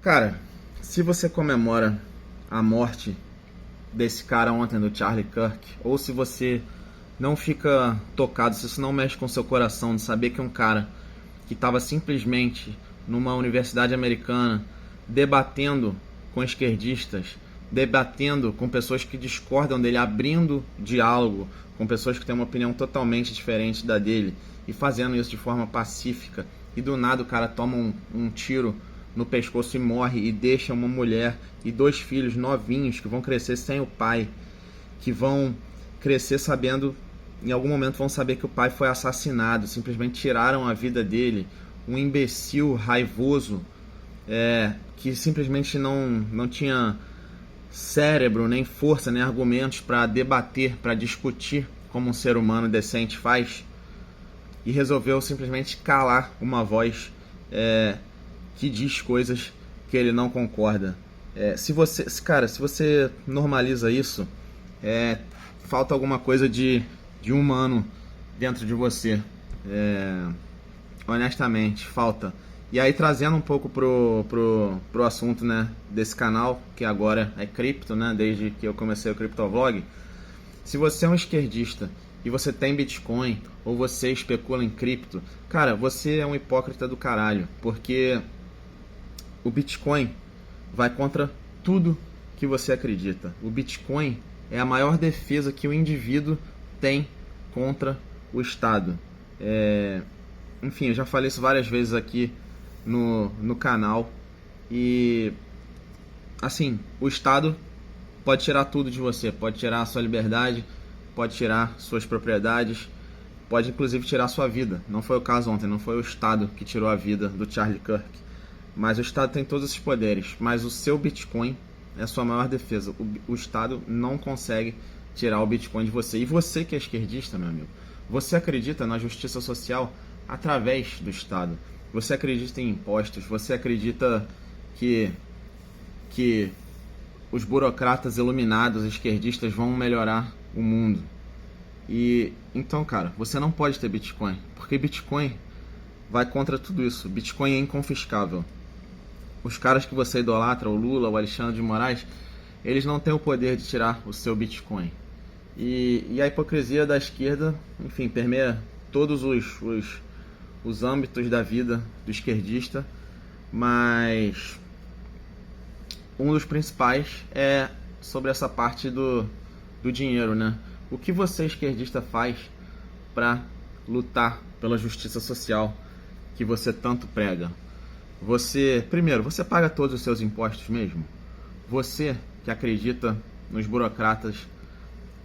Cara, se você comemora a morte desse cara ontem do Charlie Kirk, ou se você não fica tocado, se isso não mexe com seu coração de saber que um cara que estava simplesmente numa universidade americana debatendo com esquerdistas, debatendo com pessoas que discordam dele, abrindo diálogo com pessoas que têm uma opinião totalmente diferente da dele e fazendo isso de forma pacífica, e do nada o cara toma um tiro no pescoço e morre e deixa uma mulher e 2 filhos novinhos que vão crescer sem o pai, que vão crescer sabendo, em algum momento vão saber que o pai foi assassinado, simplesmente tiraram a vida dele, um imbecil raivoso, que simplesmente não tinha cérebro, nem força, nem argumentos para debater, para discutir como um ser humano decente faz, e resolveu simplesmente calar uma voz que diz coisas que ele não concorda. Se você normaliza isso, falta alguma coisa de humano dentro de você. Honestamente, falta. E aí, trazendo um pouco pro assunto, né, desse canal, que agora é cripto, né, desde que eu comecei o Criptovlog. Se você é um esquerdista e você tem Bitcoin, ou você especula em cripto, cara, você é um hipócrita do caralho, porque o Bitcoin vai contra tudo que você acredita. O Bitcoin é a maior defesa que o indivíduo tem contra o Estado. Enfim, eu já falei isso várias vezes aqui no canal. E, assim, o Estado pode tirar tudo de você. Pode tirar a sua liberdade, pode tirar suas propriedades, pode inclusive tirar a sua vida. Não foi o caso ontem, não foi o Estado que tirou a vida do Charlie Kirk. Mas o Estado tem todos esses poderes. Mas o seu Bitcoin é a sua maior defesa. O Estado não consegue tirar o Bitcoin de você. E você que é esquerdista, meu amigo, você acredita na justiça social através do Estado. Você acredita em impostos. Você acredita que os burocratas iluminados, esquerdistas, vão melhorar o mundo. E então, cara, você não pode ter Bitcoin, porque Bitcoin vai contra tudo isso. Bitcoin é inconfiscável. Os caras que você idolatra, o Lula, o Alexandre de Moraes, eles não têm o poder de tirar o seu Bitcoin. E a hipocrisia da esquerda, enfim, permeia todos os âmbitos da vida do esquerdista, mas um dos principais é sobre essa parte do dinheiro, né? O que você, esquerdista, faz para lutar pela justiça social que você tanto prega? Primeiro, você paga todos os seus impostos mesmo? Você que acredita nos burocratas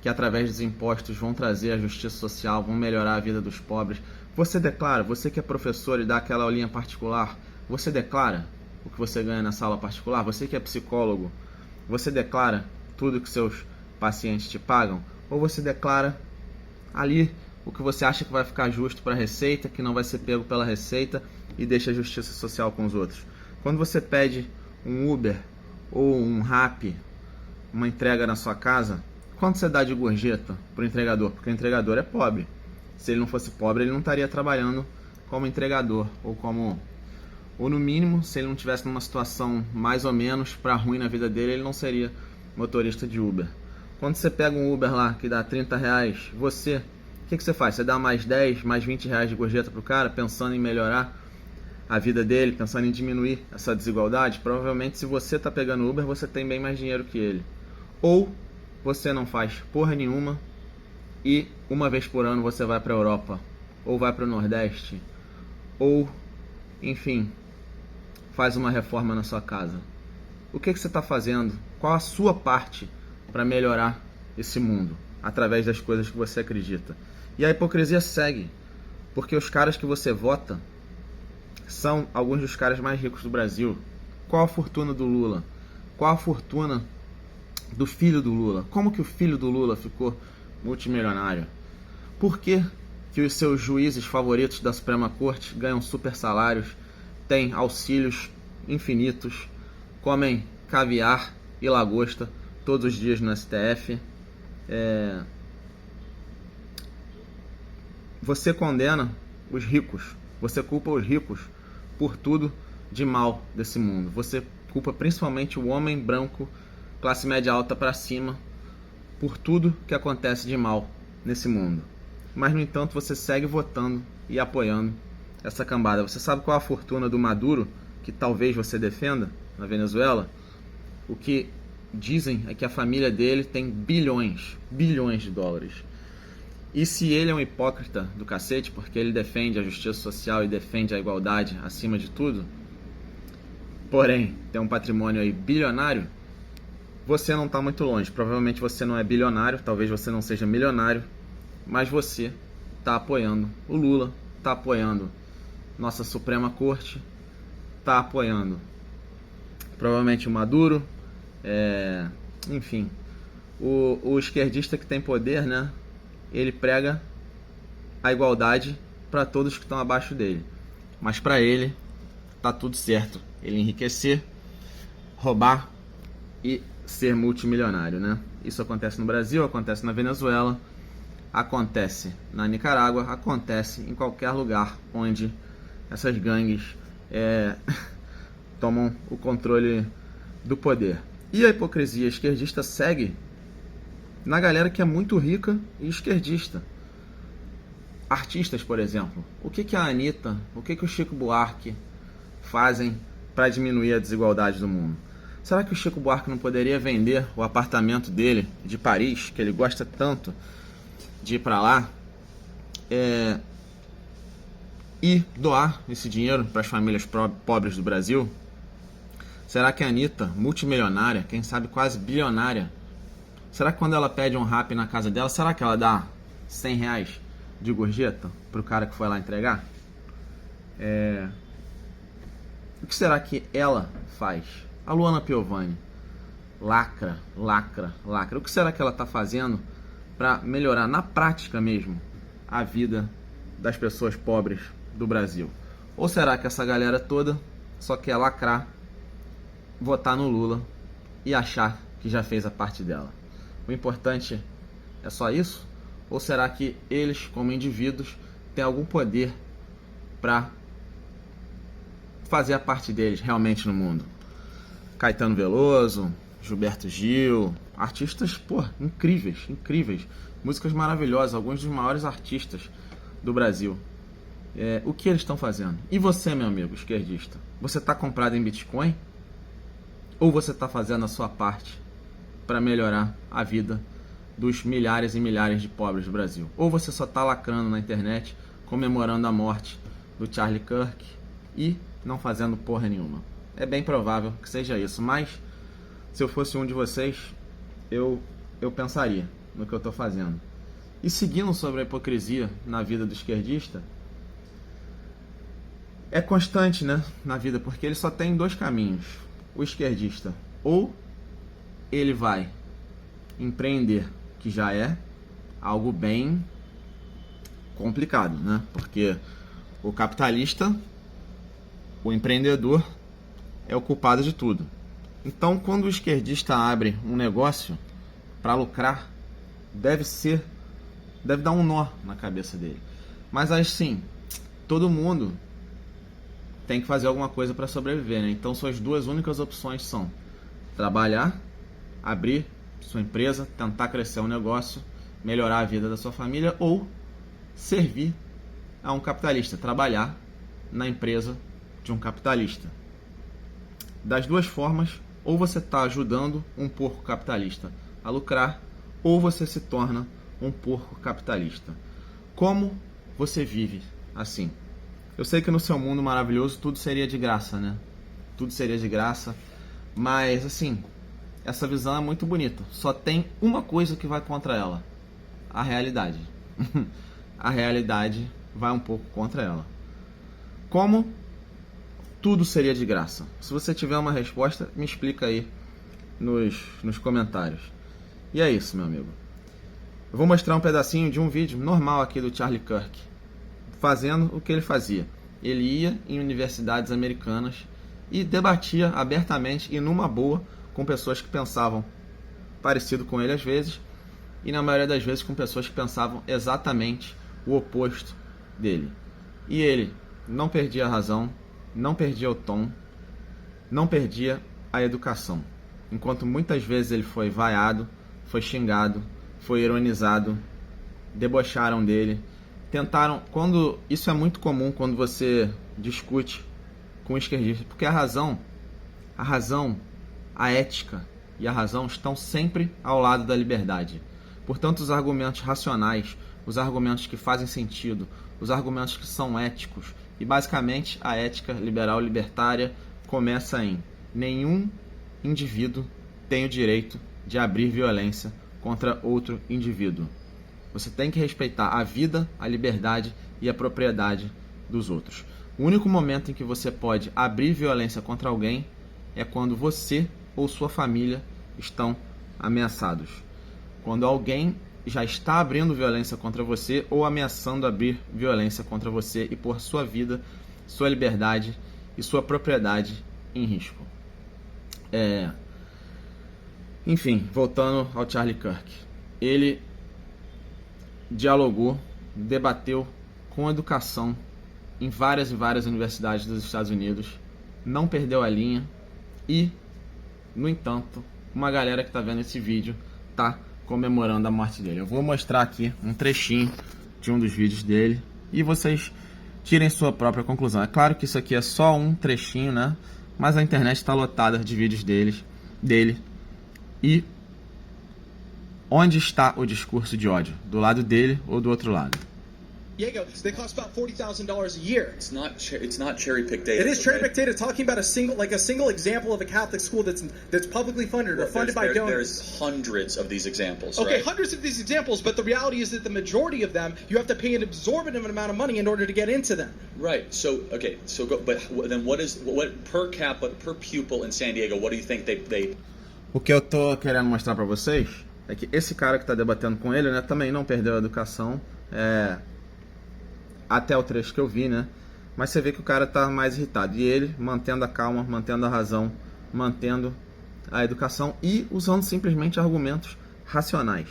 que através dos impostos vão trazer a justiça social, vão melhorar a vida dos pobres, você declara, você que é professor e dá aquela aulinha particular, você declara o que você ganha na sala particular? Você que é psicólogo, você declara tudo que seus pacientes te pagam? Ou você declara ali o que você acha que vai ficar justo para a Receita, que não vai ser pego pela Receita, e deixa a justiça social com os outros? Quando você pede um Uber ou um Rappi, uma entrega na sua casa, quanto você dá de gorjeta pro entregador? Porque o entregador é pobre. Se ele não fosse pobre, ele não estaria trabalhando como entregador, ou no mínimo, se ele não tivesse numa situação mais ou menos para ruim na vida dele, ele não seria motorista de Uber. Quando você pega um Uber lá que dá 30 reais, o que você faz? Você dá mais 10, mais 20 reais de gorjeta pro cara, pensando em melhorar a vida dele, pensando em diminuir essa desigualdade? Provavelmente, se você tá pegando Uber, você tem bem mais dinheiro que ele. Ou você não faz porra nenhuma e uma vez por ano você vai pra Europa, ou vai pro Nordeste, ou, enfim, faz uma reforma na sua casa. O que você está fazendo? Qual a sua parte para melhorar esse mundo através das coisas que você acredita? E a hipocrisia segue, porque os caras que você vota são alguns dos caras mais ricos do Brasil. Qual a fortuna do Lula? Qual a fortuna do filho do Lula? Como que o filho do Lula ficou multimilionário? Por que os seus juízes favoritos da Suprema Corte ganham super salários, têm auxílios infinitos, comem caviar e lagosta todos os dias no STF? Você condena os ricos, você culpa os ricos por tudo de mal desse mundo. Você culpa principalmente o homem branco, classe média alta para cima, por tudo que acontece de mal nesse mundo. Mas, no entanto, você segue votando e apoiando essa cambada. Você sabe qual é a fortuna do Maduro, que talvez você defenda na Venezuela? O que dizem é que a família dele tem bilhões de dólares. E se ele é um hipócrita do cacete, porque ele defende a justiça social e defende a igualdade acima de tudo, porém tem um patrimônio aí bilionário, você não está muito longe. Provavelmente você não é bilionário, talvez você não seja milionário, mas você está apoiando o Lula, está apoiando nossa Suprema Corte, está apoiando provavelmente o Maduro, enfim, o esquerdista que tem poder, né? Ele prega a igualdade para todos que estão abaixo dele, mas para ele tá tudo certo, ele enriquecer, roubar e ser multimilionário, né? Isso acontece no Brasil, acontece na Venezuela, acontece na Nicarágua, acontece em qualquer lugar onde essas gangues tomam o controle do poder. E a hipocrisia esquerdista segue na galera que é muito rica e esquerdista. Artistas, por exemplo. O que a Anitta, o que o Chico Buarque fazem para diminuir a desigualdade do mundo? Será que o Chico Buarque não poderia vender o apartamento dele de Paris, que ele gosta tanto de ir para lá, e doar esse dinheiro para as famílias pobres do Brasil? Será que a Anitta, multimilionária, quem sabe quase bilionária, será que quando ela pede um rap na casa dela, será que ela dá R$100 de gorjeta pro cara que foi lá entregar? O que será que ela faz? A Luana Piovani lacra. O que será que ela tá fazendo para melhorar na prática mesmo a vida das pessoas pobres do Brasil? Ou será que essa galera toda só quer lacrar, votar no Lula e achar que já fez a parte dela? O importante é só isso? Ou será que eles, como indivíduos, têm algum poder para fazer a parte deles realmente no mundo? Caetano Veloso, Gilberto Gil, artistas, incríveis, músicas maravilhosas, alguns dos maiores artistas do Brasil. O que eles estão fazendo? E você, meu amigo esquerdista? Você está comprado em Bitcoin? Ou você está fazendo a sua parte para melhorar a vida dos milhares e milhares de pobres do Brasil? Ou você só está lacrando na internet, comemorando a morte do Charlie Kirk e não fazendo porra nenhuma? É bem provável que seja isso, mas se eu fosse um de vocês, eu pensaria no que eu estou fazendo. E seguindo sobre a hipocrisia na vida do esquerdista, é constante, né, na vida, porque ele só tem dois caminhos. O esquerdista, ou ele vai empreender, que já é algo bem complicado, né? Porque o capitalista, o empreendedor, é o culpado de tudo. Então, quando o esquerdista abre um negócio para lucrar, deve dar um nó na cabeça dele. Mas assim, todo mundo tem que fazer alguma coisa para sobreviver, né? Então, suas duas únicas opções são trabalhar, abrir sua empresa, tentar crescer um negócio, melhorar a vida da sua família, ou servir a um capitalista, trabalhar na empresa de um capitalista. Das duas formas, ou você está ajudando um porco capitalista a lucrar, ou você se torna um porco capitalista. Como você vive assim? Eu sei que no seu mundo maravilhoso tudo seria de graça, né? Tudo seria de graça, mas assim, essa visão é muito bonita. Só tem uma coisa que vai contra ela: a realidade. A realidade vai um pouco contra ela. Como tudo seria de graça? Se você tiver uma resposta, me explica aí nos comentários. E é isso, meu amigo. Eu vou mostrar um pedacinho de um vídeo normal aqui do Charlie Kirk, fazendo o que ele fazia. Ele ia em universidades americanas e debatia abertamente e numa boa com pessoas que pensavam parecido com ele às vezes, e na maioria das vezes com pessoas que pensavam exatamente o oposto dele. E ele não perdia a razão, não perdia o tom, não perdia a educação. Enquanto muitas vezes ele foi vaiado, foi xingado, foi ironizado, debocharam dele, tentaram... Isso é muito comum quando você discute com esquerdistas, porque a razão, a ética e a razão estão sempre ao lado da liberdade. Portanto, os argumentos racionais, os argumentos que fazem sentido, os argumentos que são éticos, e basicamente a ética liberal libertária começa em: nenhum indivíduo tem o direito de abrir violência contra outro indivíduo. Você tem que respeitar a vida, a liberdade e a propriedade dos outros. O único momento em que você pode abrir violência contra alguém é quando você ou sua família estão ameaçados. Quando alguém já está abrindo violência contra você ou ameaçando abrir violência contra você e pôr sua vida, sua liberdade e sua propriedade em risco. Enfim, voltando ao Charlie Kirk. Ele dialogou, debateu com educação em várias e várias universidades dos Estados Unidos, não perdeu a linha e, no entanto, uma galera que está vendo esse vídeo está comemorando a morte dele. Eu vou mostrar aqui um trechinho de um dos vídeos dele e vocês tirem sua própria conclusão. É claro que isso aqui é só um trechinho, né? Mas a internet está lotada de vídeos dele. E onde está o discurso de ódio? Do lado dele ou do outro lado? Diego, they cost about $40,000 a year. It's not cherry-picked data. It is cherry-picked data talking about a single example of a Catholic school that's publicly funded or funded by donors. There's hundreds of these examples. Okay, right? hundreds of these examples, but the reality is that the majority of them, you have to pay an exorbitant amount of money in order to get into them. Right. Then what per capita, per pupil in San Diego? What do you think they? O que eu tô querendo mostrar para vocês é que esse cara que está debatendo com ele, né, também não perdeu a educação. Até o trecho que eu vi, né? Mas você vê que o cara tá mais irritado. E ele, mantendo a calma, mantendo a razão, mantendo a educação e usando simplesmente argumentos racionais.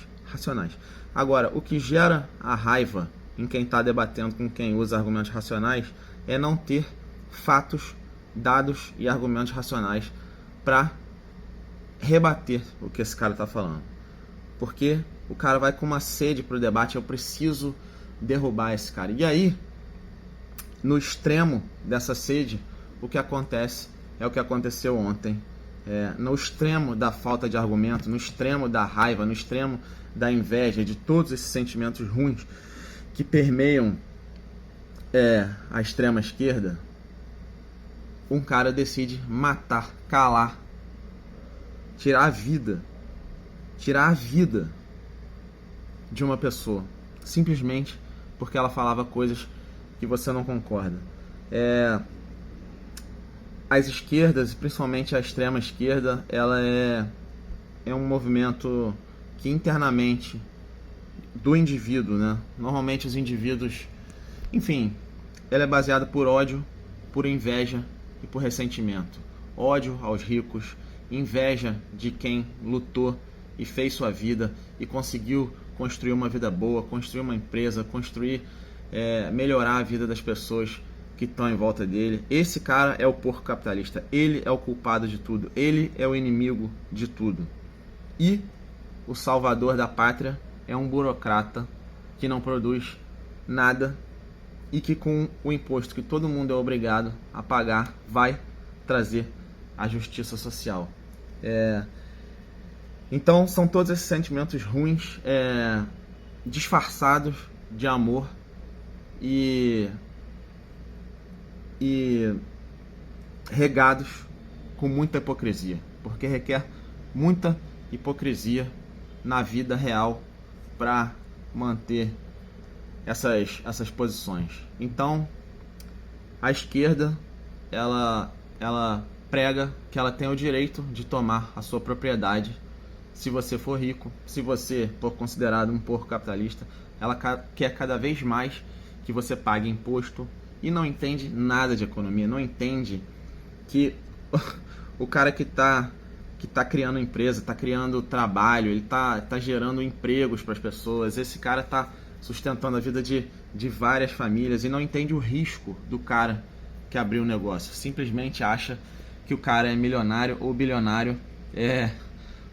Agora, o que gera a raiva em quem está debatendo com quem usa argumentos racionais é não ter fatos, dados e argumentos racionais para rebater o que esse cara está falando. Porque o cara vai com uma sede pro debate: eu preciso derrubar esse cara. E aí, no extremo dessa sede, o que acontece é o que aconteceu ontem. No extremo da falta de argumento, no extremo da raiva, no extremo da inveja, de todos esses sentimentos ruins que permeiam a extrema esquerda, um cara decide matar, calar, tirar a vida de uma pessoa, simplesmente porque ela falava coisas que você não concorda. As esquerdas, principalmente a extrema esquerda, ela é um movimento que internamente do indivíduo, né? Normalmente os indivíduos, enfim, ela é baseada por ódio, por inveja e por ressentimento. Ódio aos ricos, inveja de quem lutou e fez sua vida e conseguiu construir uma vida boa, construir uma empresa, melhorar a vida das pessoas que estão em volta dele. Esse cara é o porco capitalista, ele é o culpado de tudo, ele é o inimigo de tudo. E o salvador da pátria é um burocrata que não produz nada e que, com o imposto que todo mundo é obrigado a pagar, vai trazer a justiça social. Então são todos esses sentimentos ruins disfarçados de amor e regados com muita hipocrisia, porque requer muita hipocrisia na vida real para manter essas posições. Então a esquerda ela prega que ela tem o direito de tomar a sua propriedade se você for rico, se você for considerado um porco capitalista. Ela quer cada vez mais que você pague imposto e não entende nada de economia, não entende que o cara que está criando empresa, está criando trabalho, ele está gerando empregos para as pessoas, esse cara está sustentando a vida de várias famílias e não entende o risco do cara que abriu um negócio. Simplesmente acha que o cara é milionário ou bilionário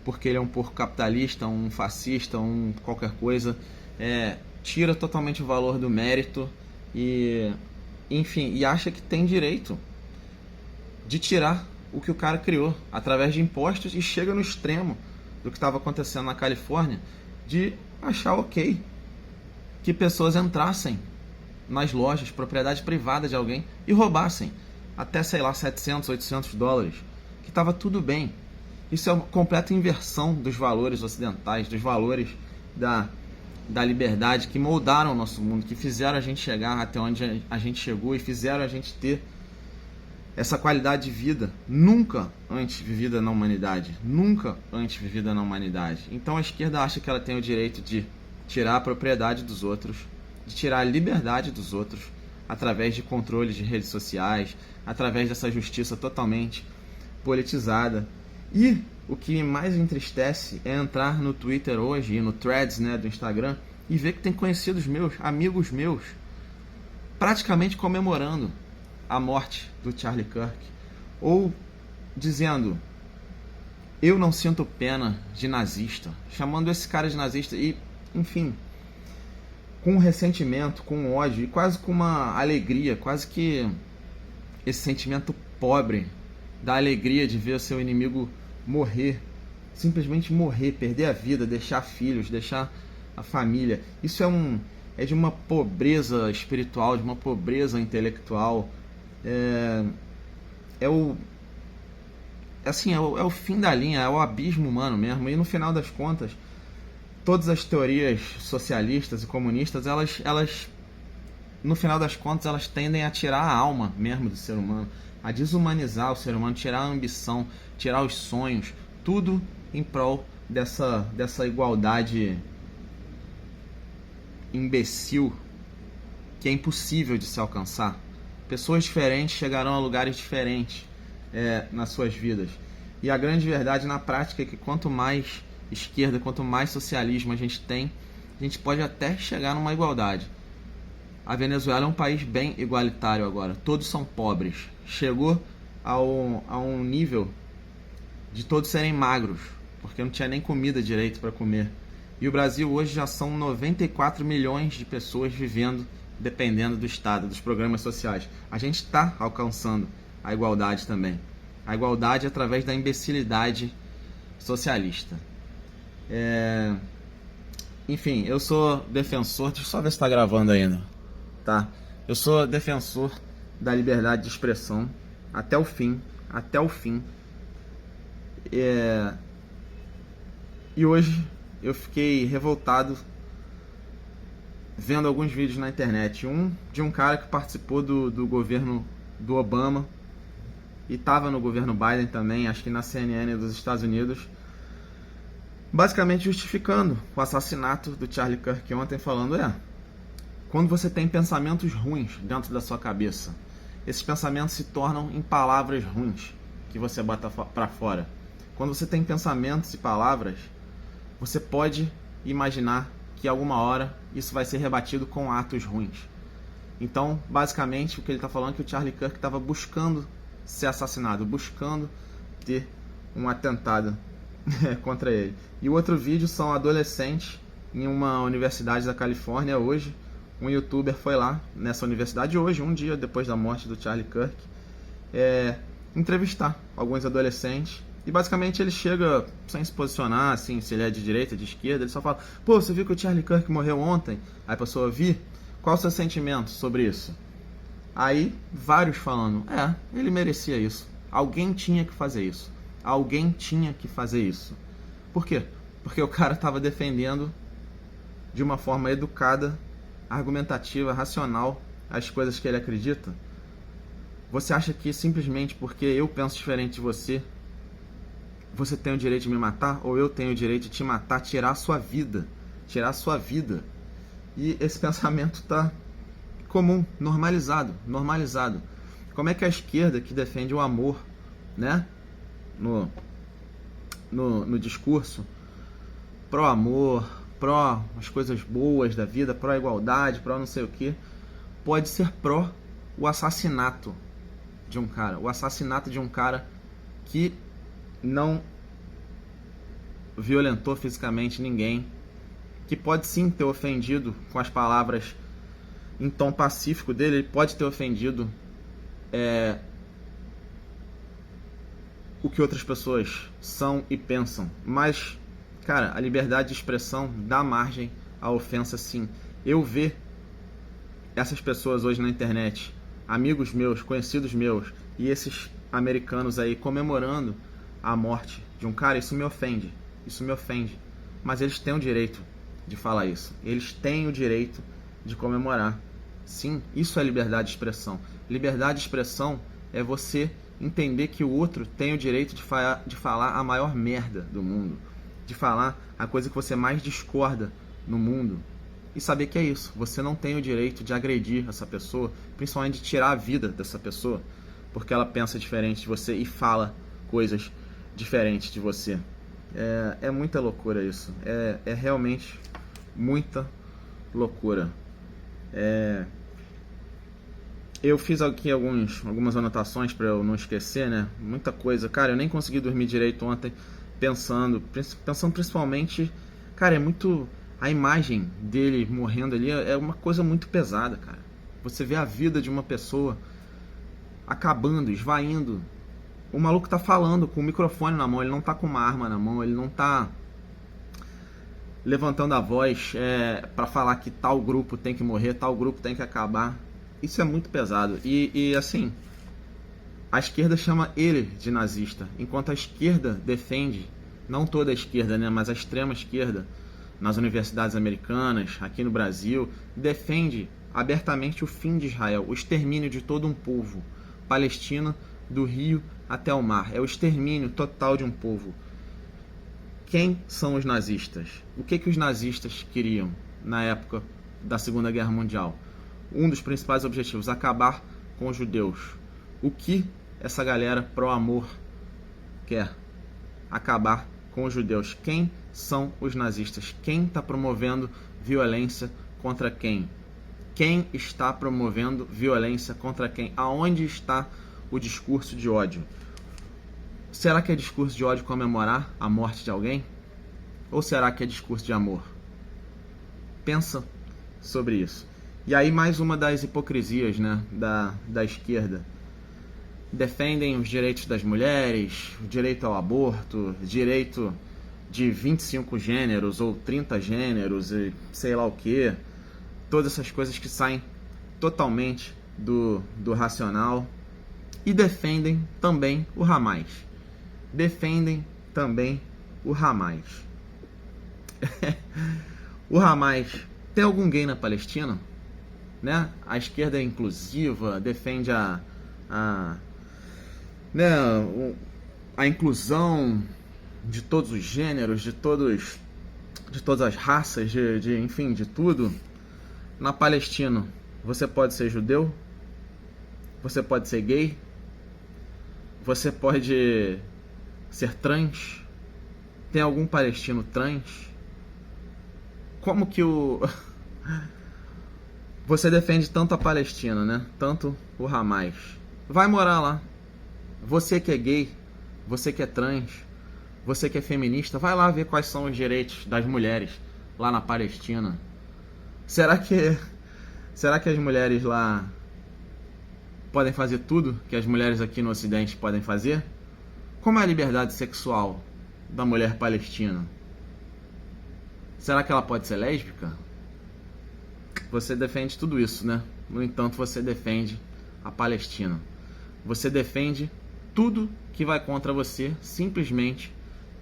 porque ele é um porco capitalista, um fascista, um qualquer coisa. Tira totalmente o valor do mérito e, enfim, e acha que tem direito de tirar o que o cara criou através de impostos, e chega no extremo do que estava acontecendo na Califórnia de achar ok que pessoas entrassem nas lojas, propriedade privada de alguém, e roubassem até, sei lá, 700, 800 dólares, que estava tudo bem. Isso é uma completa inversão dos valores ocidentais, dos valores da liberdade, que moldaram o nosso mundo, que fizeram a gente chegar até onde a gente chegou e fizeram a gente ter essa qualidade de vida nunca antes vivida na humanidade. Nunca antes vivida na humanidade. Então a esquerda acha que ela tem o direito de tirar a propriedade dos outros, de tirar a liberdade dos outros, através de controles de redes sociais, através dessa justiça totalmente politizada. E o que mais entristece é entrar no Twitter hoje e no Threads, né, do Instagram, e ver que tem conhecidos meus, amigos meus, praticamente comemorando a morte do Charlie Kirk, ou dizendo: eu não sinto pena de nazista, chamando esse cara de nazista, e, enfim, com um ressentimento, com um ódio e quase com uma alegria, quase que esse sentimento pobre da alegria de ver o seu inimigo morrer, simplesmente morrer, perder a vida, deixar filhos, deixar a família. Isso é de uma pobreza espiritual, de uma pobreza intelectual. É o fim da linha, é o abismo humano mesmo. E no final das contas, todas as teorias socialistas e comunistas, elas no final das contas, elas tendem a tirar a alma mesmo do ser humano, a desumanizar o ser humano, tirar a ambição, tirar os sonhos, tudo em prol dessa igualdade imbecil que é impossível de se alcançar. Pessoas diferentes chegarão a lugares diferentes nas suas vidas. E a grande verdade na prática é que quanto mais esquerda, quanto mais socialismo a gente tem, a gente pode até chegar numa igualdade. A Venezuela é um país bem igualitário agora. Todos são pobres. Chegou a um nível de todos serem magros, porque não tinha nem comida direito para comer. E o Brasil hoje já são 94 milhões de pessoas vivendo dependendo do Estado, dos programas sociais. A gente está alcançando a igualdade também. A igualdade através da imbecilidade socialista. Enfim, eu sou defensor... Deixa eu só ver se está gravando ainda. Tá? Eu sou defensor da liberdade de expressão até o fim. Até o fim. E hoje eu fiquei revoltado vendo alguns vídeos na internet. Um de um cara que participou do governo do Obama e estava no governo Biden também, acho que na CNN dos Estados Unidos, basicamente justificando o assassinato do Charlie Kirk ontem, falando: quando você tem pensamentos ruins dentro da sua cabeça, esses pensamentos se tornam em palavras ruins que você bota para fora. Quando você tem pensamentos e palavras, você pode imaginar que alguma hora isso vai ser rebatido com atos ruins. Então, basicamente, o que ele está falando é que o Charlie Kirk estava buscando ser assassinado, buscando ter um atentado contra ele. E o outro vídeo são adolescentes em uma universidade da Califórnia hoje. Um youtuber foi lá nessa universidade hoje, um dia depois da morte do Charlie Kirk, entrevistar alguns adolescentes. E basicamente ele chega sem se posicionar, assim, se ele é de direita, de esquerda, ele só fala: pô, você viu que o Charlie Kirk morreu ontem? Aí a pessoa: vi. Qual o seu sentimento sobre isso? Aí vários falando: ele merecia isso. Alguém tinha que fazer isso. Alguém tinha que fazer isso. Por quê? Porque o cara estava defendendo de uma forma educada, argumentativa, racional, as coisas que ele acredita. Você acha que simplesmente porque eu penso diferente de você, você tem o direito de me matar? Ou eu tenho o direito de te matar, tirar a sua vida? Tirar a sua vida. E esse pensamento está comum, normalizado. Como é que a esquerda, que defende o amor, né, no discurso, pró-amor, pró as coisas boas da vida, pró-igualdade, pró não sei o que, pode ser pró o assassinato de um cara? O assassinato de um cara que não violentou fisicamente ninguém, que pode sim ter ofendido com as palavras em tom pacífico dele, ele pode ter ofendido o que outras pessoas são e pensam, mas, cara, a liberdade de expressão dá margem à ofensa, sim. Eu ver essas pessoas hoje na internet, amigos meus, conhecidos meus, e esses americanos aí comemorando a morte de um cara, isso me ofende, mas eles têm o direito de falar isso, eles têm o direito de comemorar. Sim, isso é liberdade de expressão. Liberdade de expressão é você entender que o outro tem o direito de falar a maior merda do mundo, de falar a coisa que você mais discorda no mundo, e saber que é isso. Você não tem o direito de agredir essa pessoa, principalmente de tirar a vida dessa pessoa, porque ela pensa diferente de você e fala coisas diferentes de você. É muita loucura isso. É realmente muita loucura. Eu fiz aqui algumas anotações para eu não esquecer, né? Muita coisa. Cara, eu nem consegui dormir direito ontem pensando principalmente... Cara, é muito... A imagem dele morrendo ali é uma coisa muito pesada, cara. Você vê a vida de uma pessoa acabando, esvaindo. O maluco tá falando com o microfone na mão, ele não tá com uma arma na mão, ele não tá levantando a voz para falar que tal grupo tem que morrer, tal grupo tem que acabar. Isso é muito pesado. E assim, a esquerda chama ele de nazista, enquanto a esquerda defende, não toda a esquerda, né, mas a extrema esquerda, nas universidades americanas, aqui no Brasil, defende abertamente o fim de Israel, o extermínio de todo um povo palestino, do rio até o mar. É o extermínio total de um povo. Quem são os nazistas? O que os nazistas queriam na época da Segunda Guerra Mundial? Um dos principais objetivos, acabar com os judeus. O que essa galera pró-amor quer? Acabar com os judeus. Quem são os nazistas? Quem está promovendo violência contra quem? Quem está promovendo violência contra quem? Aonde está o discurso de ódio? Será que é discurso de ódio comemorar a morte de alguém? Ou será que é discurso de amor? Pensa sobre isso. E aí mais uma das hipocrisias, né, da esquerda. Defendem os direitos das mulheres, o direito ao aborto, direito de 25 gêneros ou 30 gêneros e sei lá o que. Todas essas coisas que saem totalmente do racional. E defendem também o Hamas. Defendem também o Hamas. O Hamas, tem algum gay na Palestina? Né? A esquerda é inclusiva, defende a inclusão de todos os gêneros, de todas as raças, enfim, de tudo. Na Palestina, você pode ser judeu, você pode ser gay, você pode ser trans. Tem algum palestino trans? Como que você defende tanto a Palestina, né? Tanto o Hamas. Vai morar lá. Você que é gay, você que é trans, você que é feminista, vai lá ver quais são os direitos das mulheres lá na Palestina. Será que as mulheres lá podem fazer tudo que as mulheres aqui no Ocidente podem fazer? Como é a liberdade sexual da mulher palestina? Será que ela pode ser lésbica? Você defende tudo isso, né? No entanto, você defende a Palestina. Você defende tudo que vai contra você simplesmente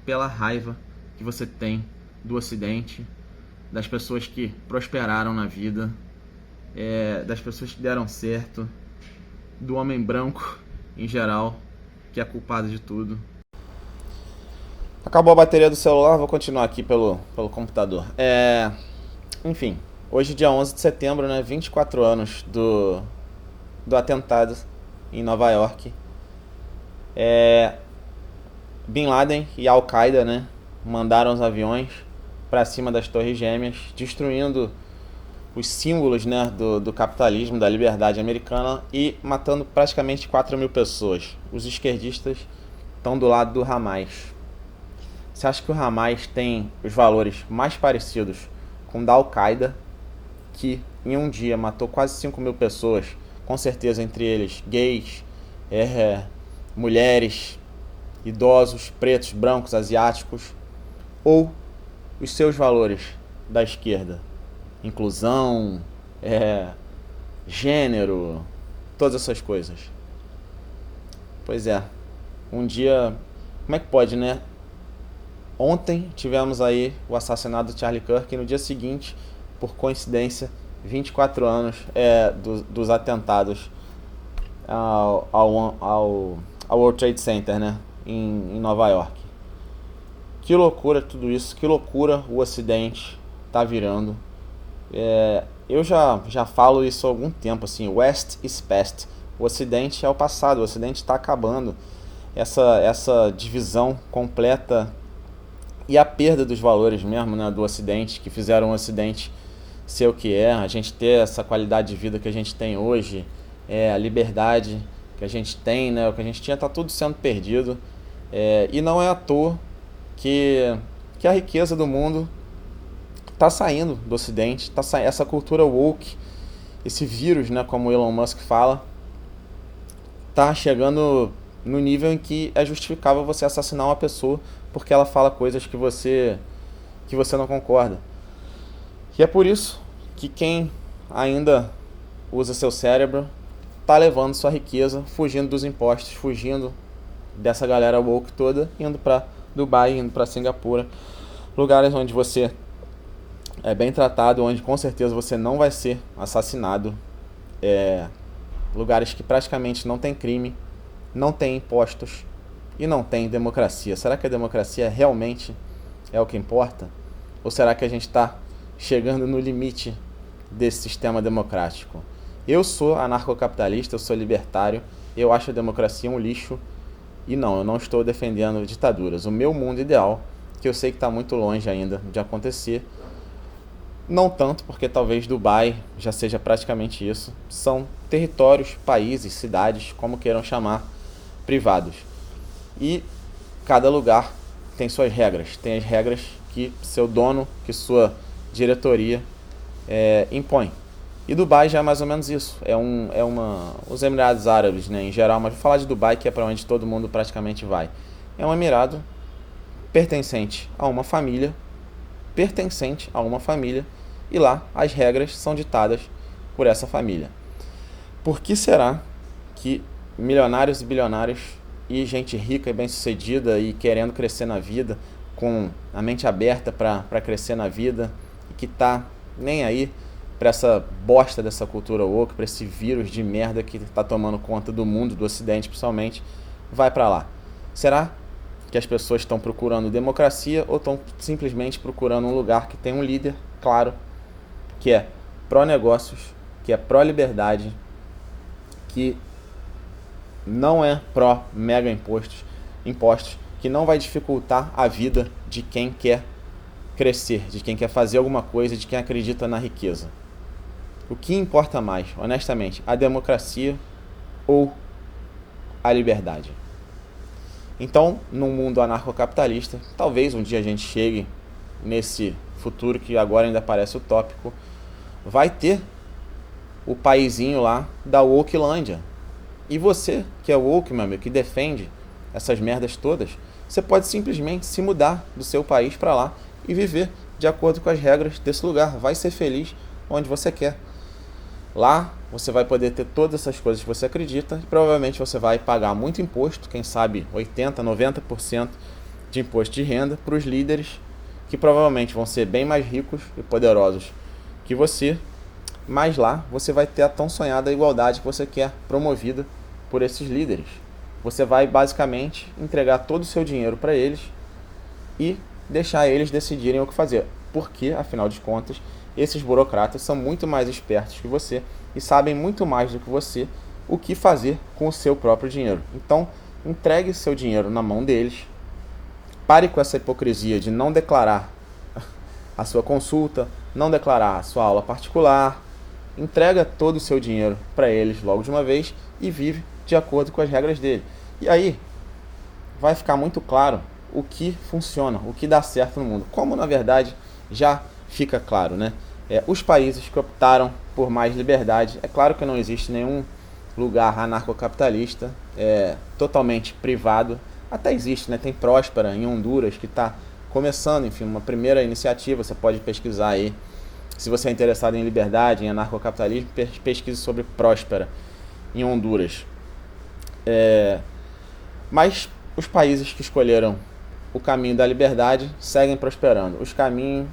pela raiva que você tem do Ocidente, das pessoas que prosperaram na vida, das pessoas que deram certo, do homem branco em geral, que é culpado de tudo. Acabou a bateria do celular, vou continuar aqui pelo computador. Enfim, hoje dia 11 de setembro, né, 24 anos do atentado em Nova York. Bin Laden e Al-Qaeda, né, mandaram os aviões para cima das Torres Gêmeas, destruindo os símbolos, né, do capitalismo, da liberdade americana e matando praticamente 4.000 pessoas. Os esquerdistas estão do lado do Hamas. Você acha que o Hamas tem os valores mais parecidos com o da Al-Qaeda, que em um dia matou quase 5.000 pessoas, com certeza entre eles gays, mulheres, idosos, pretos, brancos, asiáticos, ou os seus valores da esquerda? Inclusão, gênero, todas essas coisas. Pois é, um dia, como é que pode, né? Ontem tivemos aí o assassinato do Charlie Kirk e no dia seguinte, por coincidência, 24 anos dos atentados ao World Trade Center, né? Em Nova York. Que loucura tudo isso, que loucura o Ocidente tá virando. Eu já falo isso há algum tempo, assim, West is past. O Ocidente é o passado, o Ocidente está acabando. Essa divisão completa e a perda dos valores mesmo, né, do Ocidente, que fizeram o Ocidente ser o que é, a gente ter essa qualidade de vida que a gente tem hoje, a liberdade que a gente tem, né, o que a gente tinha, está tudo sendo perdido. E não é à toa que a riqueza do mundo está saindo do Ocidente, essa cultura woke, esse vírus, né, como o Elon Musk fala, está chegando no nível em que é justificável você assassinar uma pessoa porque ela fala coisas que você não concorda. E é por isso que quem ainda usa seu cérebro está levando sua riqueza, fugindo dos impostos, fugindo dessa galera woke toda, indo para Dubai, indo para Singapura, lugares onde você é bem tratado, onde com certeza você não vai ser assassinado, lugares que praticamente não tem crime, não tem impostos e não tem democracia. Será que a democracia realmente é o que importa? Ou será que a gente está chegando no limite desse sistema democrático? Eu sou anarcocapitalista, eu sou libertário, eu acho a democracia um lixo e não, eu não estou defendendo ditaduras. O meu mundo ideal, que eu sei que está muito longe ainda de acontecer, não tanto porque talvez Dubai já seja praticamente isso, são territórios, países, cidades, como queiram chamar, privados. E cada lugar tem suas regras, tem as regras que seu dono, que sua diretoria impõe. E Dubai já é mais ou menos isso, os Emirados Árabes, né, em geral, mas vou falar de Dubai, que é para onde todo mundo praticamente vai. É um emirado pertencente a uma família, e lá as regras são ditadas por essa família. Por que será que milionários e bilionários e gente rica e bem-sucedida e querendo crescer na vida, com a mente aberta para crescer na vida, e que tá nem aí para essa bosta dessa cultura woke, para esse vírus de merda que tá tomando conta do mundo, do Ocidente principalmente, vai para lá? Será que as pessoas estão procurando democracia ou estão simplesmente procurando um lugar que tem um líder claro, que é pró-negócios, que é pró-liberdade, que não é pró-mega impostos, que não vai dificultar a vida de quem quer crescer, de quem quer fazer alguma coisa, de quem acredita na riqueza? O que importa mais, honestamente, a democracia ou a liberdade? Então, num mundo anarcocapitalista, talvez um dia a gente chegue nesse futuro que agora ainda parece utópico, vai ter o paizinho lá da Wokelândia. E você, que é woke, meu amigo, que defende essas merdas todas, você pode simplesmente se mudar do seu país para lá e viver de acordo com as regras desse lugar. Vai ser feliz onde você quer. Lá você vai poder ter todas essas coisas que você acredita e provavelmente você vai pagar muito imposto, quem sabe 80%, 90% de imposto de renda para os líderes, que provavelmente vão ser bem mais ricos e poderosos que você, mas lá você vai ter a tão sonhada igualdade que você quer, promovida por esses líderes. Você vai basicamente entregar todo o seu dinheiro para eles e deixar eles decidirem o que fazer. Porque, afinal de contas, esses burocratas são muito mais espertos que você e sabem muito mais do que você o que fazer com o seu próprio dinheiro. Então, entregue seu dinheiro na mão deles. Pare com essa hipocrisia de não declarar a sua consulta, não declarar a sua aula particular. Entrega todo o seu dinheiro para eles logo de uma vez e vive de acordo com as regras dele. E aí, vai ficar muito claro o que funciona, o que dá certo no mundo. Como, na verdade, já fica claro, né? Os países que optaram por mais liberdade, é claro que não existe nenhum lugar anarcocapitalista, totalmente privado, até existe, né? Tem Próspera em Honduras, que está começando, enfim, uma primeira iniciativa, você pode pesquisar aí, se você é interessado em liberdade, em anarcocapitalismo, pesquise sobre Próspera em Honduras. Mas os países que escolheram o caminho da liberdade seguem prosperando.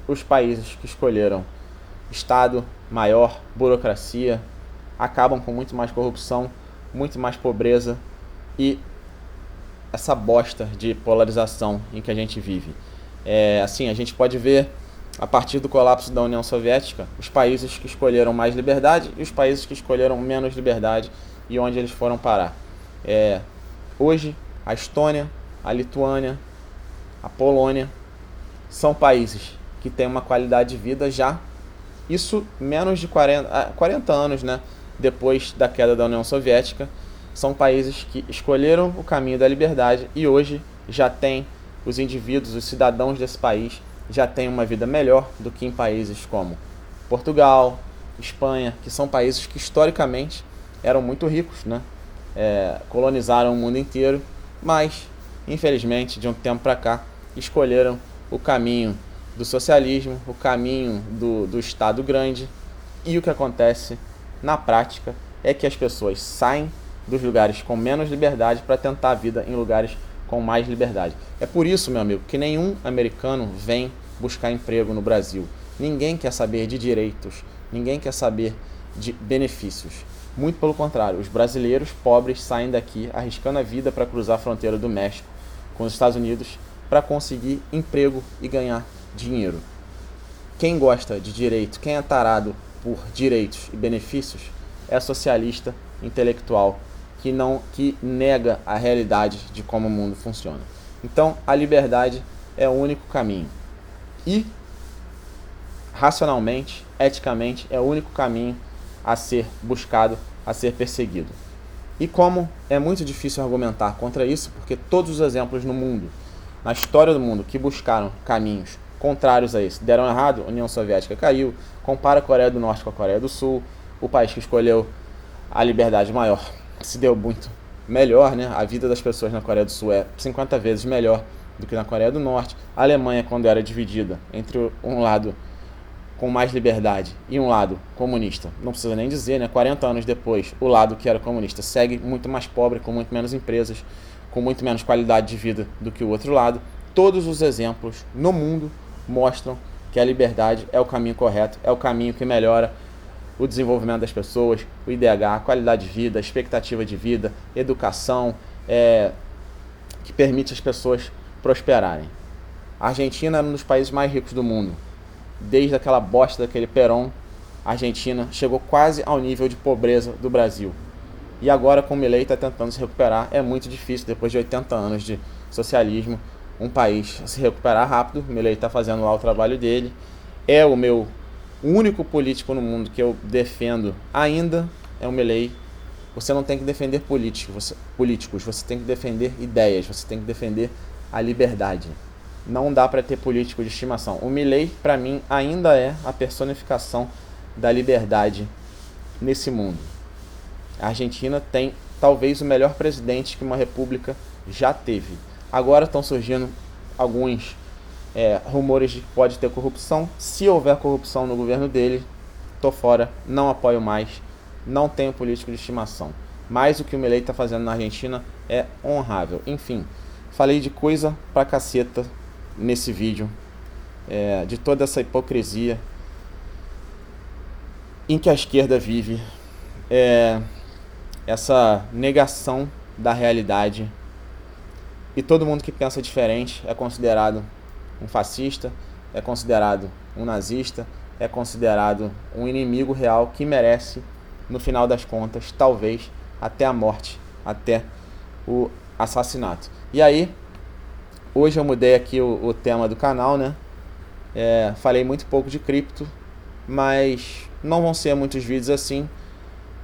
Os países que escolheram Estado maior, burocracia, acabam com muito mais corrupção, muito mais pobreza e essa bosta de polarização em que a gente vive. Assim, a gente pode ver, a partir do colapso da União Soviética, os países que escolheram mais liberdade e os países que escolheram menos liberdade e onde eles foram parar. Hoje, a Estônia, a Lituânia, a Polônia são países que têm uma qualidade de vida já, isso menos de 40 anos, né, depois da queda da União Soviética, são países que escolheram o caminho da liberdade e hoje já têm os indivíduos, os cidadãos desse país, já têm uma vida melhor do que em países como Portugal, Espanha, que são países que historicamente eram muito ricos, né? Colonizaram o mundo inteiro, mas infelizmente de um tempo para cá escolheram o caminho do socialismo, o caminho do Estado grande, e o que acontece na prática é que as pessoas saem dos lugares com menos liberdade para tentar a vida em lugares com mais liberdade. É por isso, meu amigo, que nenhum americano vem buscar emprego no Brasil. Ninguém quer saber de direitos, ninguém quer saber de benefícios. Muito pelo contrário, os brasileiros pobres saem daqui arriscando a vida para cruzar a fronteira do México com os Estados Unidos para conseguir emprego e ganhar dinheiro. Quem gosta de direito, quem é tarado por direitos e benefícios, é socialista intelectual que nega a realidade de como o mundo funciona. Então, a liberdade é o único caminho. E, racionalmente, eticamente, é o único caminho a ser buscado, a ser perseguido. E como é muito difícil argumentar contra isso, porque todos os exemplos no mundo, na história do mundo, que buscaram caminhos contrários a esse, deram errado, a União Soviética caiu, compara a Coreia do Norte com a Coreia do Sul, o país que escolheu a liberdade maior se deu muito melhor, né? A vida das pessoas na Coreia do Sul é 50 vezes melhor do que na Coreia do Norte. A Alemanha, quando era dividida entre um lado com mais liberdade e um lado comunista, não precisa nem dizer, né? 40 anos depois, o lado que era comunista segue muito mais pobre, com muito menos empresas, com muito menos qualidade de vida do que o outro lado. Todos os exemplos no mundo mostram que a liberdade é o caminho correto, é o caminho que melhora o desenvolvimento das pessoas, o IDH, a qualidade de vida, a expectativa de vida, educação, que permite as pessoas prosperarem. A Argentina era um dos países mais ricos do mundo. Desde aquela bosta daquele Perón, a Argentina chegou quase ao nível de pobreza do Brasil. E agora, com o Milei, está tentando se recuperar. É muito difícil, depois de 80 anos de socialismo, um país se recuperar rápido. O Milei está fazendo lá o trabalho dele. É o meu único político no mundo que eu defendo ainda, é o Milei. Você não tem que defender políticos, você tem que defender ideias, você tem que defender a liberdade. Não dá para ter político de estimação. O Milei, para mim, ainda é a personificação da liberdade nesse mundo. A Argentina tem talvez o melhor presidente que uma república já teve. Agora estão surgindo alguns rumores de que pode ter corrupção. Se houver corrupção no governo dele, tô fora, não apoio mais, não tenho político de estimação. Mas o que o Milei está fazendo na Argentina é honrável. Enfim, falei de coisa pra caceta nesse vídeo, de toda essa hipocrisia em que a esquerda vive, essa negação da realidade, e todo mundo que pensa diferente é considerado um fascista, é considerado um nazista, é considerado um inimigo real que merece, no final das contas, talvez até a morte, até o assassinato. E aí, hoje eu mudei aqui o tema do canal, né? Falei muito pouco de cripto, mas não vão ser muitos vídeos assim.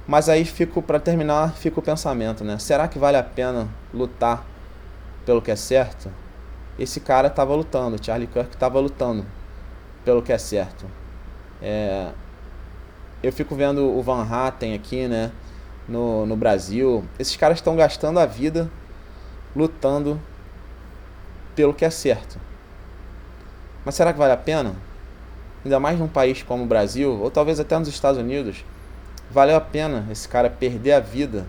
Mas aí, para terminar, fica o pensamento, né? Será que vale a pena lutar pelo que é certo, esse cara estava lutando, Charlie Kirk estava lutando pelo que é certo. Eu fico vendo o Van Hatten aqui, né, no Brasil. Esses caras estão gastando a vida lutando pelo que é certo. Mas será que vale a pena? Ainda mais num país como o Brasil, ou talvez até nos Estados Unidos, valeu a pena esse cara perder a vida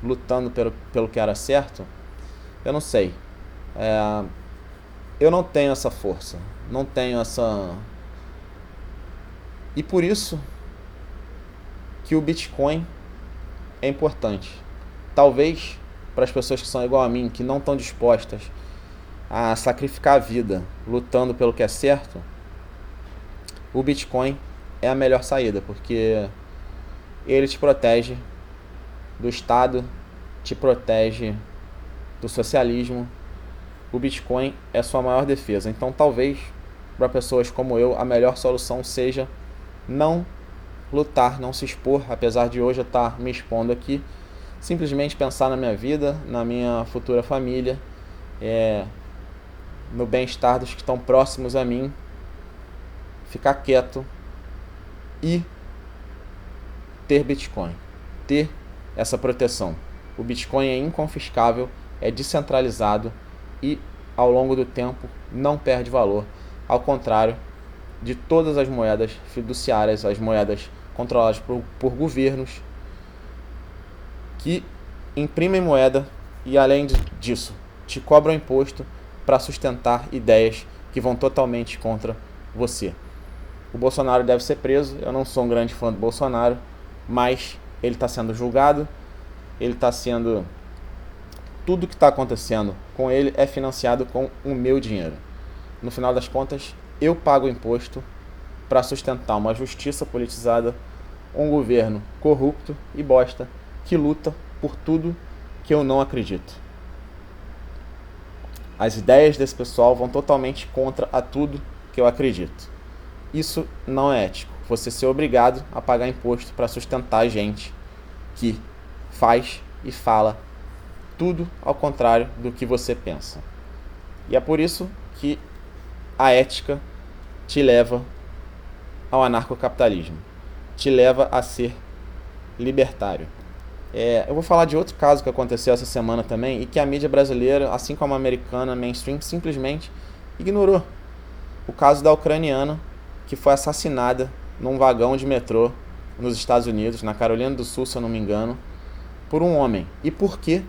lutando pelo que era certo? Eu não sei. Eu não tenho essa força, não tenho essa... E por isso que o Bitcoin é importante. Talvez para as pessoas que são igual a mim, que não estão dispostas a sacrificar a vida lutando pelo que é certo, o Bitcoin é a melhor saída, porque ele te protege do Estado, te protege do socialismo. O Bitcoin é a sua maior defesa. Então, talvez, para pessoas como eu, a melhor solução seja não lutar, não se expor, apesar de hoje eu estar me expondo aqui. Simplesmente pensar na minha vida, na minha futura família, no bem-estar dos que estão próximos a mim, ficar quieto e ter Bitcoin, ter essa proteção. O Bitcoin é inconfiscável, é descentralizado e ao longo do tempo não perde valor, ao contrário de todas as moedas fiduciárias, as moedas controladas por governos que imprimem moeda e, além disso, te cobram imposto para sustentar ideias que vão totalmente contra você. O Bolsonaro deve ser preso. Eu não sou um grande fã do Bolsonaro, mas ele está sendo julgado, ele está sendo... Tudo que está acontecendo com ele é financiado com o meu dinheiro. No final das contas, eu pago imposto para sustentar uma justiça politizada, um governo corrupto e bosta que luta por tudo que eu não acredito. As ideias desse pessoal vão totalmente contra a tudo que eu acredito. Isso não é ético. Você ser obrigado a pagar imposto para sustentar gente que faz e fala tudo ao contrário do que você pensa. E é por isso que a ética te leva ao anarcocapitalismo, te leva a ser libertário. Eu vou falar de outro caso que aconteceu essa semana também e que a mídia brasileira, assim como a americana, mainstream, simplesmente ignorou. O caso da ucraniana que foi assassinada num vagão de metrô nos Estados Unidos, na Carolina do Sul, se eu não me engano, por um homem. E por quê?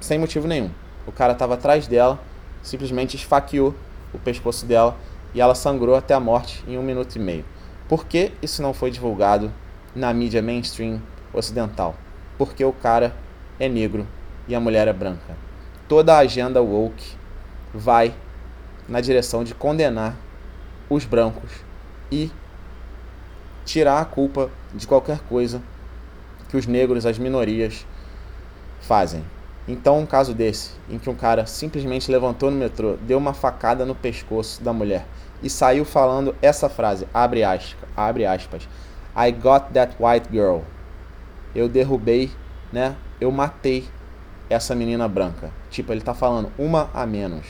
Sem motivo nenhum. O cara estava atrás dela, simplesmente esfaqueou o pescoço dela e ela sangrou até a morte em 1 minuto e meio. Por que isso não foi divulgado na mídia mainstream ocidental? Porque o cara é negro e a mulher é branca. Toda a agenda woke vai na direção de condenar os brancos e tirar a culpa de qualquer coisa que os negros, as minorias, fazem. Então, um caso desse, em que um cara simplesmente levantou no metrô, deu uma facada no pescoço da mulher e saiu falando essa frase, abre aspas, I got that white girl. Eu derrubei, né? Eu matei essa menina branca. Tipo, ele tá falando uma a menos.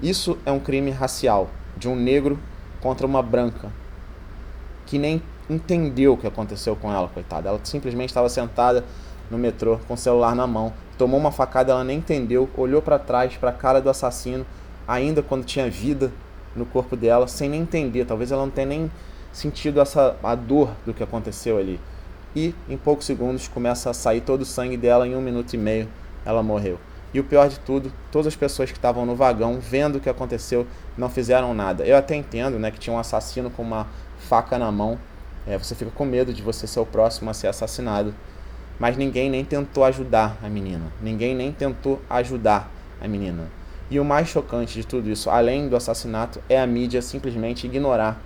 Isso é um crime racial, de um negro contra uma branca, que nem entendeu o que aconteceu com ela, coitada. Ela simplesmente estava sentada no metrô com o celular na mão, tomou uma facada, ela nem entendeu, olhou para trás, para a cara do assassino, ainda quando tinha vida no corpo dela, sem nem entender. Talvez ela não tenha nem sentido a dor do que aconteceu ali. E em poucos segundos começa a sair todo o sangue dela, em 1 minuto e meio ela morreu. E o pior de tudo, todas as pessoas que estavam no vagão, vendo o que aconteceu, não fizeram nada. Eu até entendo, né, que tinha um assassino com uma faca na mão. Você fica com medo de você ser o próximo a ser assassinado. Mas ninguém nem tentou ajudar a menina. Ninguém nem tentou ajudar a menina. E o mais chocante de tudo isso, além do assassinato, é a mídia simplesmente ignorar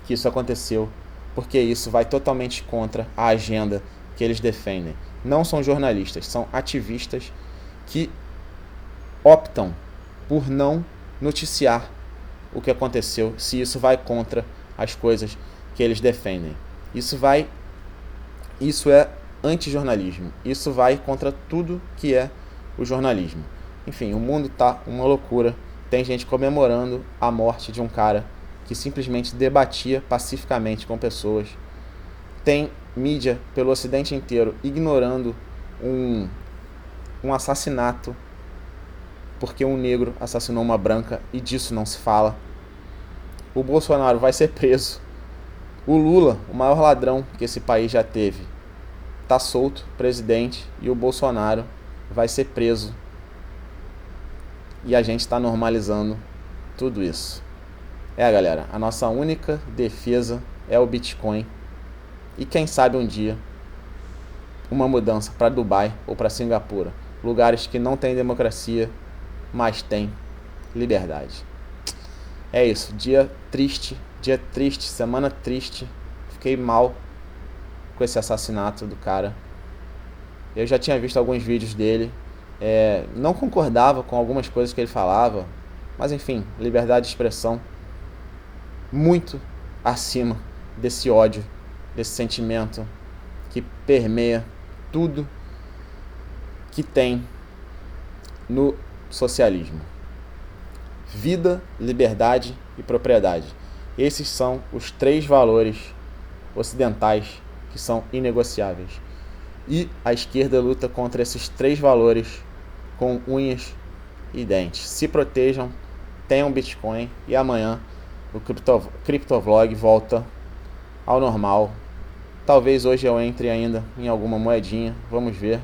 que isso aconteceu, porque isso vai totalmente contra a agenda que eles defendem. Não são jornalistas, são ativistas que optam por não noticiar o que aconteceu, se isso vai contra as coisas que eles defendem. Isso é antijornalismo. Isso vai contra tudo que é o jornalismo. Enfim, o mundo tá uma loucura. Tem gente comemorando a morte de um cara que simplesmente debatia pacificamente com pessoas. Tem mídia pelo Ocidente inteiro ignorando um assassinato porque um negro assassinou uma branca e disso não se fala. O Bolsonaro vai ser preso. O Lula, o maior ladrão que esse país já teve, tá solto, presidente, e o Bolsonaro vai ser preso. E a gente está normalizando tudo isso. Galera, a nossa única defesa é o Bitcoin. E quem sabe um dia uma mudança para Dubai ou para Singapura, lugares que não tem democracia, mas tem liberdade. É isso, dia triste, semana triste. Fiquei mal com esse assassinato do cara. Eu já tinha visto alguns vídeos dele, não concordava com algumas coisas que ele falava, mas enfim, liberdade de expressão muito acima desse ódio, desse sentimento que permeia tudo que tem no socialismo. Vida, liberdade e propriedade. Esses são os 3 valores ocidentais que são inegociáveis. E a esquerda luta contra esses 3 valores com unhas e dentes. Se protejam, tenham Bitcoin e amanhã o Criptovlog volta ao normal. Talvez hoje eu entre ainda em alguma moedinha, vamos ver.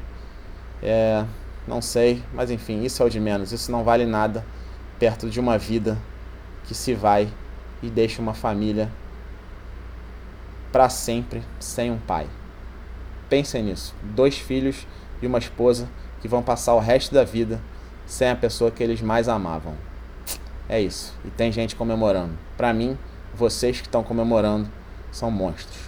Não sei, mas enfim, isso é o de menos. Isso não vale nada perto de uma vida que se vai e deixa uma família para sempre sem um pai. Pensem nisso. 2 filhos e uma esposa que vão passar o resto da vida sem a pessoa que eles mais amavam. É isso. E tem gente comemorando. Para mim, vocês que estão comemorando são monstros.